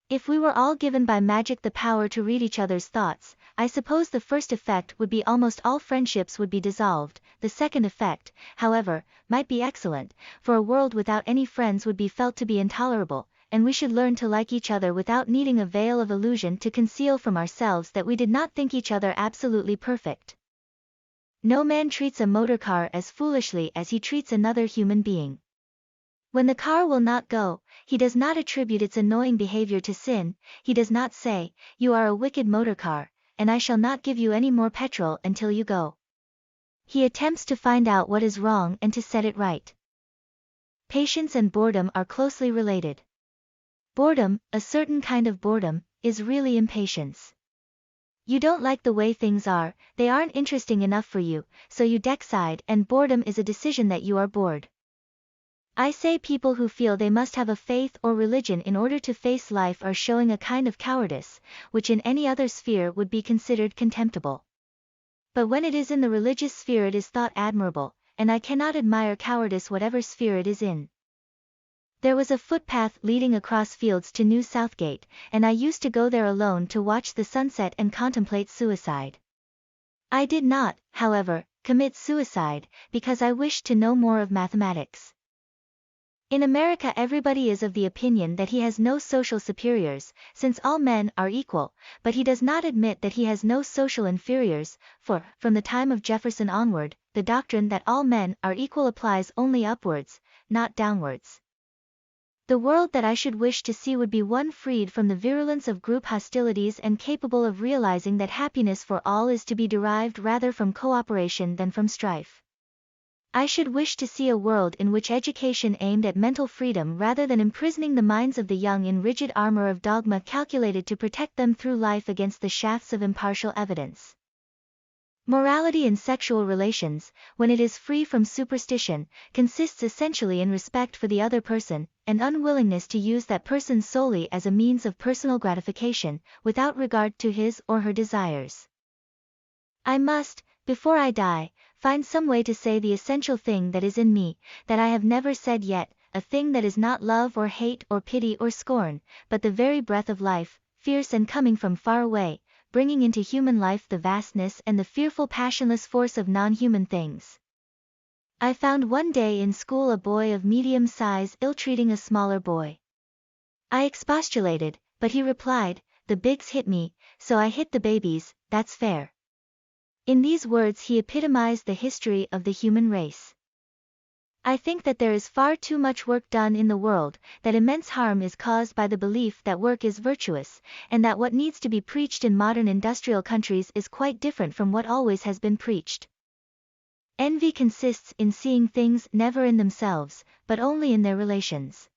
If we were all given by magic the power to read each other's thoughts, I suppose the first effect would be almost all friendships would be dissolved. The second effect, however, might be excellent, for a world without any friends would be felt to be intolerable, and we should learn to like each other without needing a veil of illusion to conceal from ourselves that we did not think each other absolutely perfect. No man treats a motor car as foolishly as he treats another human being. When the car will not go, he does not attribute its annoying behavior to sin. He does not say, "You are a wicked motor car, and I shall not give you any more petrol until you go." He attempts to find out what is wrong and to set it right. Patience and boredom are closely related. Boredom, a certain kind of boredom, is really impatience. You don't like the way things are, they aren't interesting enough for you, so you decide, and boredom is a decision that you are bored. I say people who feel they must have a faith or religion in order to face life are showing a kind of cowardice, which in any other sphere would be considered contemptible. But when it is in the religious sphere it is thought admirable, and I cannot admire cowardice whatever sphere it is in. There was a footpath leading across fields to New Southgate, and I used to go there alone to watch the sunset and contemplate suicide. I did not, however, commit suicide, because I wished to know more of mathematics. In America everybody is of the opinion that he has no social superiors, since all men are equal, but he does not admit that he has no social inferiors, for, from the time of Jefferson onward, the doctrine that all men are equal applies only upwards, not downwards. The world that I should wish to see would be one freed from the virulence of group hostilities and capable of realizing that happiness for all is to be derived rather from cooperation than from strife. I should wish to see a world in which education aimed at mental freedom rather than imprisoning the minds of the young in rigid armor of dogma calculated to protect them through life against the shafts of impartial evidence. Morality in sexual relations, when it is free from superstition, consists essentially in respect for the other person, and unwillingness to use that person solely as a means of personal gratification, without regard to his or her desires. I must, before I die, find some way to say the essential thing that is in me, that I have never said yet, a thing that is not love or hate or pity or scorn, but the very breath of life, fierce and coming from far away, bringing into human life the vastness and the fearful passionless force of non-human things. I found one day in school a boy of medium size ill-treating a smaller boy. I expostulated, but he replied, "The bigs hit me, so I hit the babies, that's fair." In these words he epitomized the history of the human race. I think that there is far too much work done in the world, that immense harm is caused by the belief that work is virtuous, and that what needs to be preached in modern industrial countries is quite different from what always has been preached. Envy consists in seeing things never in themselves, but only in their relations.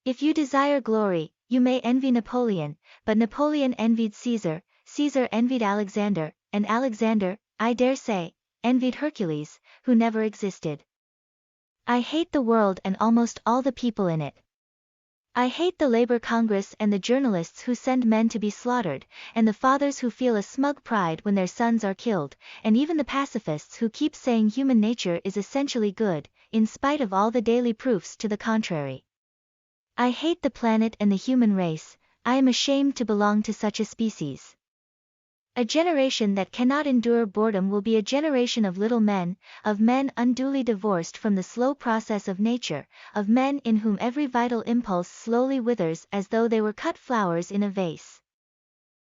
If you desire glory, you may envy Napoleon, but Napoleon envied Caesar, Caesar envied Alexander, and Alexander, I dare say, envied Hercules, who never existed. I hate the world and almost all the people in it. I hate the Labor Congress and the journalists who send men to be slaughtered, and the fathers who feel a smug pride when their sons are killed, and even the pacifists who keep saying human nature is essentially good, in spite of all the daily proofs to the contrary. I hate the planet and the human race. I am ashamed to belong to such a species. A generation that cannot endure boredom will be a generation of little men, of men unduly divorced from the slow process of nature, of men in whom every vital impulse slowly withers as though they were cut flowers in a vase.